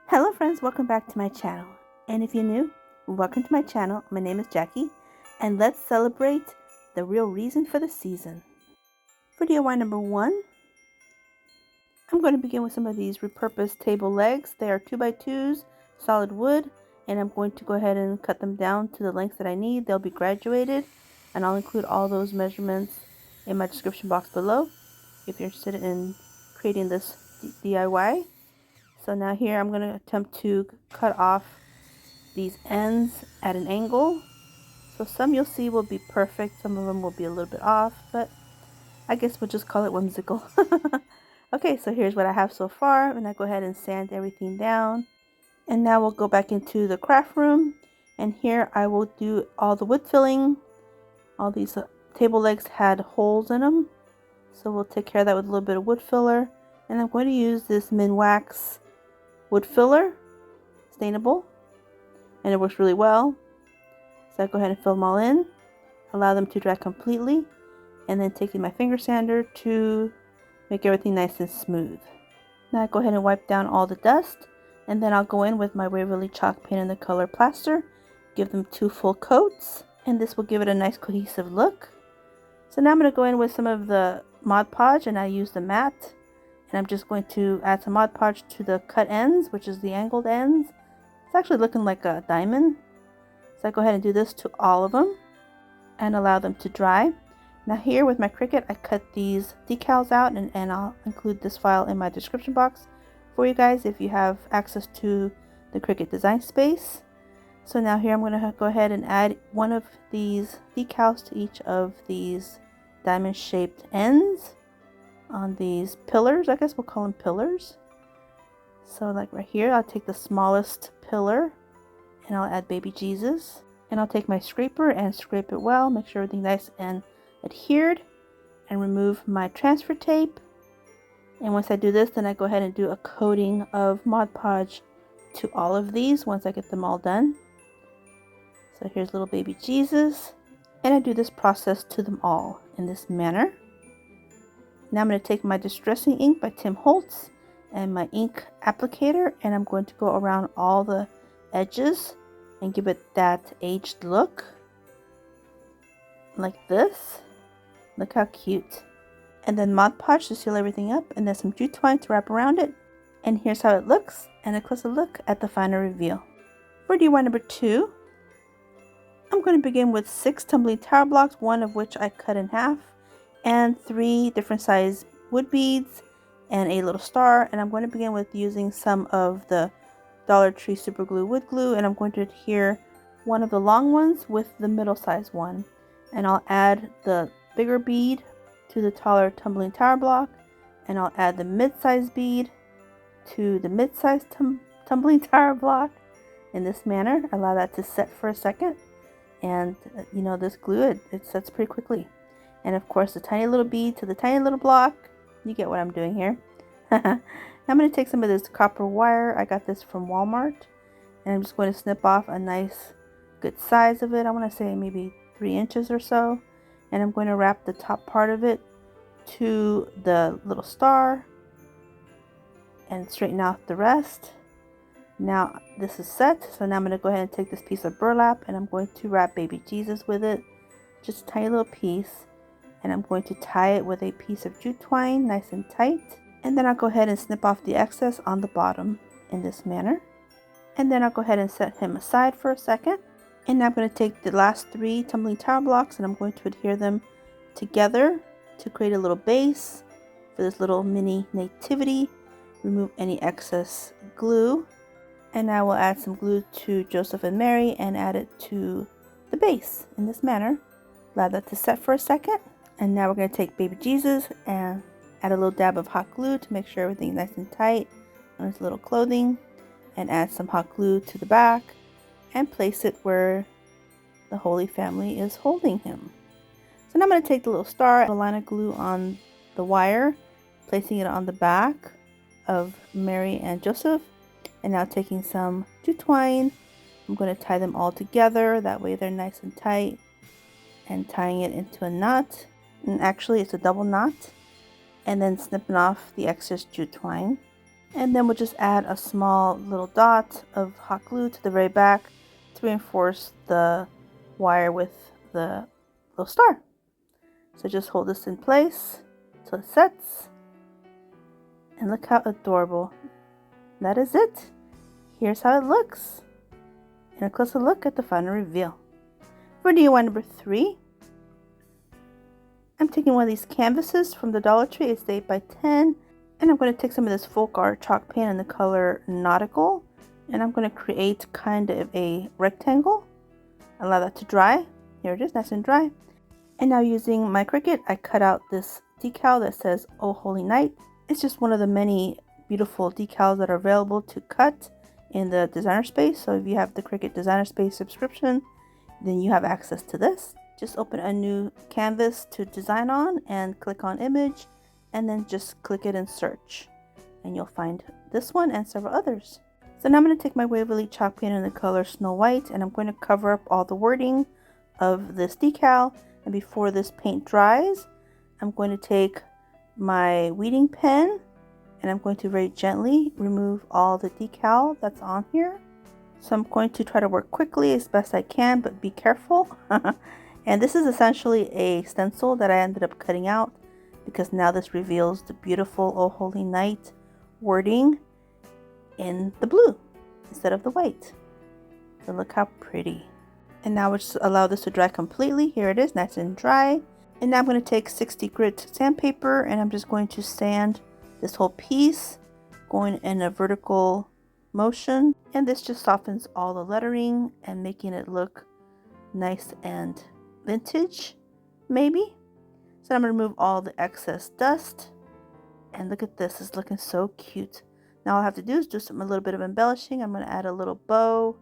Hello friends, welcome back to my channel. And if you're new, welcome to my channel. My name is Jackie, and let's celebrate the real reason for the season. For DIY number 1, I'm going to begin with some of these repurposed table legs. They are 2x2s, solid wood, and I'm going to go ahead and cut them down to the length that I need. They'll be graduated, and I'll include all those measurements in my description box below if you're interested in creating this DIY. So now here I'm going to attempt to cut off these ends at an angle. So some you'll see will be perfect, some of them will be a little bit off, but I guess we'll just call it whimsical. Okay, so here's what I have so far, and I go ahead and sand everything down. And now we'll go back into the craft room, and here I will do all the wood filling. All these table legs had holes in them, so we'll take care of that with a little bit of wood filler. And I'm going to use this Minwax wood filler, stainable, and it works really well. So I go ahead and fill them all in, allow them to dry completely, and then taking my finger sander to make everything nice and smooth. Now I go ahead and wipe down all the dust, and then I'll go in with my Waverly chalk paint in the color plaster, give them 2 full coats, and this will give it a nice cohesive look. So now I'm going to go in with some of the Mod Podge, and I use the matte, and I'm just going to add some Mod Podge to the cut ends, which is the angled ends. It's actually looking like a diamond. So I go ahead and do this to all of them and allow them to dry. Now here with my Cricut, I cut these decals out, and I'll include this file in my description box for you guys if you have access to the Cricut design space. So now here I'm going to go ahead and add one of these decals to each of these diamond shaped ends on these pillars. I guess we'll call them pillars. So like right here, I'll take the smallest pillar and I'll add baby Jesus, and I'll take my scraper and scrape it well, make sure everything's nice and adhered, and remove my transfer tape. And once I do this, then I go ahead and do a coating of Mod Podge to all of these once I get them all done. So here's little baby Jesus, and I do this process to them all in this manner. Now I'm going to take my Distressing ink by Tim Holtz and my ink applicator, and I'm going to go around all the edges and give it that aged look like this. Look how cute. And then Mod Podge to seal everything up, and then some jute twine to wrap around it. And here's how it looks, and a closer look at the final reveal. For DIY number 2, I'm going to begin with 6 tumbling tower blocks, one of which I cut in half, and 3 different size wood beads and a little star. And I'm going to begin with using some of the Dollar Tree super glue wood glue, and I'm going to adhere one of the long ones with the middle size one, and I'll add the bigger bead to the taller tumbling tower block, and I'll add the mid-size bead to the mid-size tumbling tower block in this manner. Allow that to set for a second, and you know, this glue, it sets pretty quickly. And of course the tiny little bead to the tiny little block. You get what I'm doing here. I'm going to take some of this copper wire. I got this from Walmart, and I'm just going to snip off a nice good size of it. I want to say maybe 3 inches or so, and I'm going to wrap the top part of it to the little star and straighten out the rest. Now this is set, so now I'm going to go ahead and take this piece of burlap, and I'm going to wrap baby Jesus with it, just a tiny little piece, and I'm going to tie it with a piece of jute twine nice and tight. And then I'll go ahead and snip off the excess on the bottom in this manner. And then I'll go ahead and set him aside for a second. And now I'm going to take the last 3 tumbling tower blocks, and I'm going to adhere them together to create a little base for this little mini nativity. Remove any excess glue. And I will add some glue to Joseph and Mary and add it to the base in this manner. Allow that to set for a second. And now we're going to take baby Jesus and add a little dab of hot glue to make sure everything's nice and tight on his little clothing, and add some hot glue to the back and place it where the Holy Family is holding him. So now I'm going to take the little star, a line of glue on the wire, placing it on the back of Mary and Joseph, and now taking some jute twine, I'm going to tie them all together, that way they're nice and tight, and tying it into a knot. And actually it's a double knot, and then snipping off the excess jute twine. And then we'll just add a small little dot of hot glue to the very back to reinforce the wire with the little star. So just hold this in place till it sets. And look how adorable. That is it. Here's how it looks. And a closer look at the final reveal. For DIY number 3, I'm taking one of these canvases from the Dollar Tree. It's 8 by 10. And I'm going to take some of this folk art chalk paint in the color Nautical. And I'm going to create kind of a rectangle. Allow that to dry. Here it is, nice and dry. And now using my Cricut, I cut out this decal that says "Oh Holy Night." It's just one of the many beautiful decals that are available to cut in the designer space. So if you have the Cricut designer space subscription, then you have access to this. Just open a new canvas to design on and click on image, and then just click it and search. And you'll find this one and several others. So now I'm going to take my Waverly chalk paint in the color Snow White, and I'm going to cover up all the wording of this decal. And before this paint dries, I'm going to take my weeding pen and I'm going to very gently remove all the decal that's on here. So I'm going to try to work quickly as best I can, but be careful. And this is essentially a stencil that I ended up cutting out because now this reveals the beautiful "Oh Holy Night" wording in the blue instead of the white. So look how pretty. And now we'll just allow this to dry completely. Here it is, nice and dry. And now I'm going to take 60 grit sandpaper and I'm just going to sand this whole piece, going in a vertical motion. And this just softens all the lettering and making it look nice and vintage, maybe. So I'm going to remove all the excess dust. And look at this, it's looking so cute. Now all I have to do is do a little bit of embellishing. I'm going to add a little bow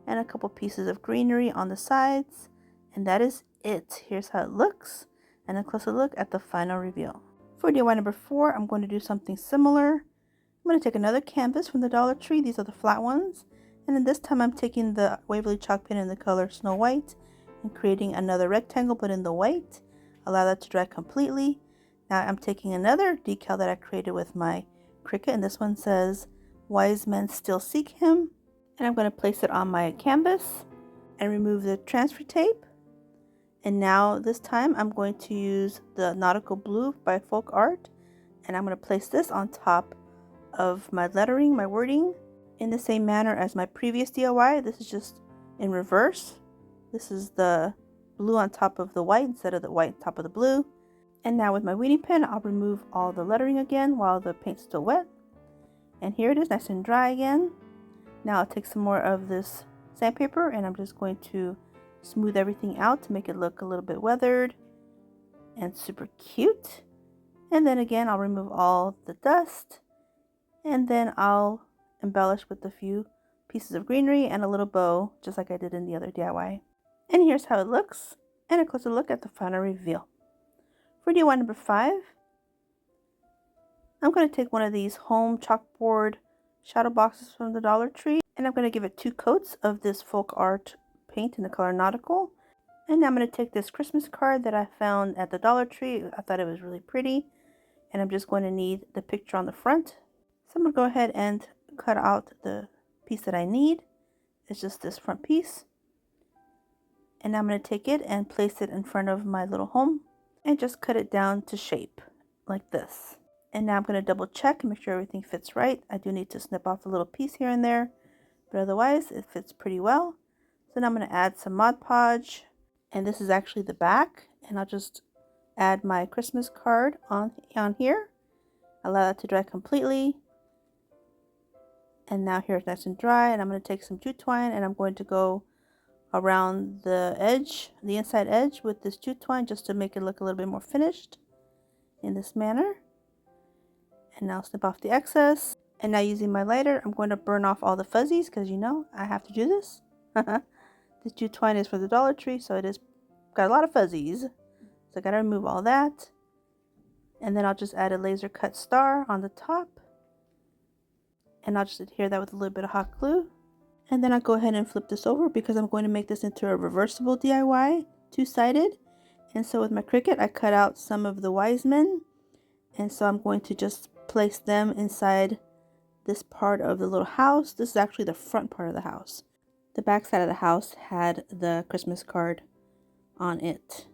and a couple pieces of greenery on the sides, and that is it. Here's how it looks, and a closer look at the final reveal. For DIY number 4, I'm going to do something similar. I'm going to take another canvas from the Dollar Tree. These are the flat ones, and then this time I'm taking the Waverly chalk paint in the color Snow White and creating another rectangle but in the white. Allow that to dry completely. Now I'm taking another decal that I created with my Cricut, and this one says "Wise men still seek him." And I'm going to place it on my canvas and remove the transfer tape. And now this time I'm going to use the Nautical Blue by Folk Art, and I'm going to place this on top of my lettering, my wording, in the same manner as my previous DIY. This is just in reverse. This is the blue on top of the white instead of the white on top of the blue. And now with my weeding pen, I'll remove all the lettering again while the paint's still wet. And here it is, nice and dry again. Now I'll take some more of this sandpaper and I'm just going to smooth everything out to make it look a little bit weathered and super cute. And then again, I'll remove all the dust and then I'll embellish with a few pieces of greenery and a little bow, just like I did in the other DIY. And here's how it looks, and a closer look at the final reveal. For DIY number 5, I'm going to take one of these home chalkboard shadow boxes from the Dollar Tree, and I'm going to give it 2 coats of this folk art paint in the color Nautical. And now I'm going to take this Christmas card that I found at the Dollar Tree. I thought it was really pretty, and I'm just going to need the picture on the front. So I'm going to go ahead and cut out the piece that I need. It's just this front piece. And now I'm going to take it and place it in front of my little home and just cut it down to shape like this. And now I'm going to double check and make sure everything fits right. I do need to snip off a little piece here and there, but otherwise it fits pretty well. So now I'm going to add some Mod Podge, and this is actually the back, and I'll just add my Christmas card on here. Allow that to dry completely. And now here it's nice and dry, and I'm going to take some jute twine and I'm going to go around the edge, the inside edge with this jute twine just to make it look a little bit more finished in this manner. And now snip off the excess. And now using my lighter, I'm going to burn off all the fuzzies because you know I have to do this. This jute twine is for the Dollar Tree, so it is got a lot of fuzzies. So I gotta remove all that. And then I'll just add a laser cut star on the top. And I'll just adhere that with a little bit of hot glue. And then I'll go ahead and flip this over because I'm going to make this into a reversible DIY, 2-sided. And so with my Cricut, I cut out some of the wise men. And so I'm going to just place them inside this part of the little house. This is actually the front part of the house. The back side of the house had the Christmas card on it.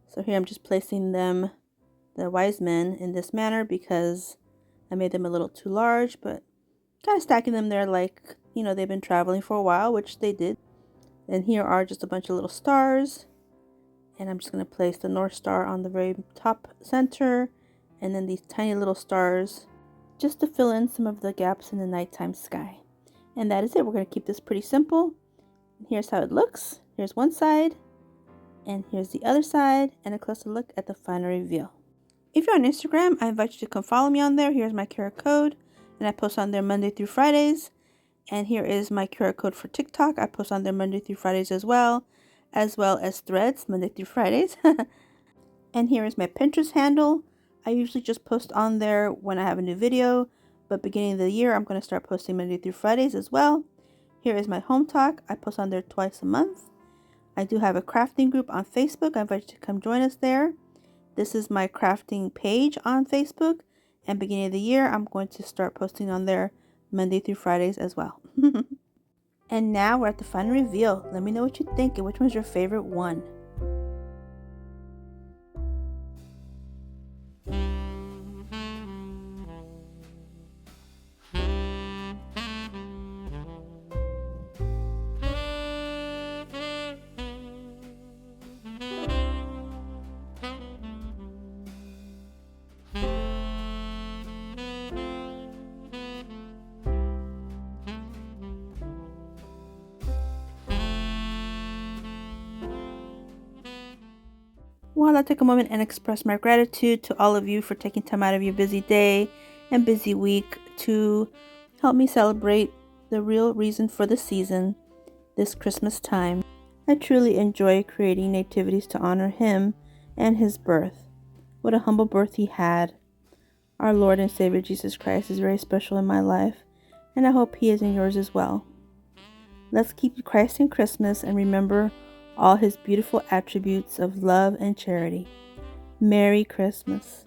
So here I'm just placing them, the wise men, in this manner because I made them a little too large, but kind of stacking them there like, you know, they've been traveling for a while, which they did. And here are just a bunch of little stars. And I'm just going to place the North Star on the very top center. And then these tiny little stars just to fill in some of the gaps in the nighttime sky. And that is it. We're going to keep this pretty simple. Here's how it looks. Here's one side. And here's the other side. And a closer look at the final reveal. If you're on Instagram, I invite you to come follow me on there. Here's my QR code. And I post on there Monday through Fridays. And here is my QR code for TikTok. I post on there Monday through Fridays as well as Threads, Monday through Fridays. And here is my Pinterest handle. I usually just post on there when I have a new video, but beginning of the year, I'm going to start posting Monday through Fridays as well. Here is my Hometalk. I post on there twice a month. I do have a crafting group on Facebook. I invite you to come join us there. This is my crafting page on Facebook. And beginning of the year, I'm going to start posting on there Monday through Fridays as well. And now we're at the final reveal. Let me know what you think and which one's your favorite one. Well, I'll take a moment and express my gratitude to all of you for taking time out of your busy day and busy week to help me celebrate the real reason for the season, this Christmas time. I truly enjoy creating nativities to honor him and his birth. What a humble birth he had. Our Lord and Savior Jesus Christ is very special in my life, and I hope he is in yours as well. Let's keep Christ in Christmas and remember all his beautiful attributes of love and charity. Merry Christmas.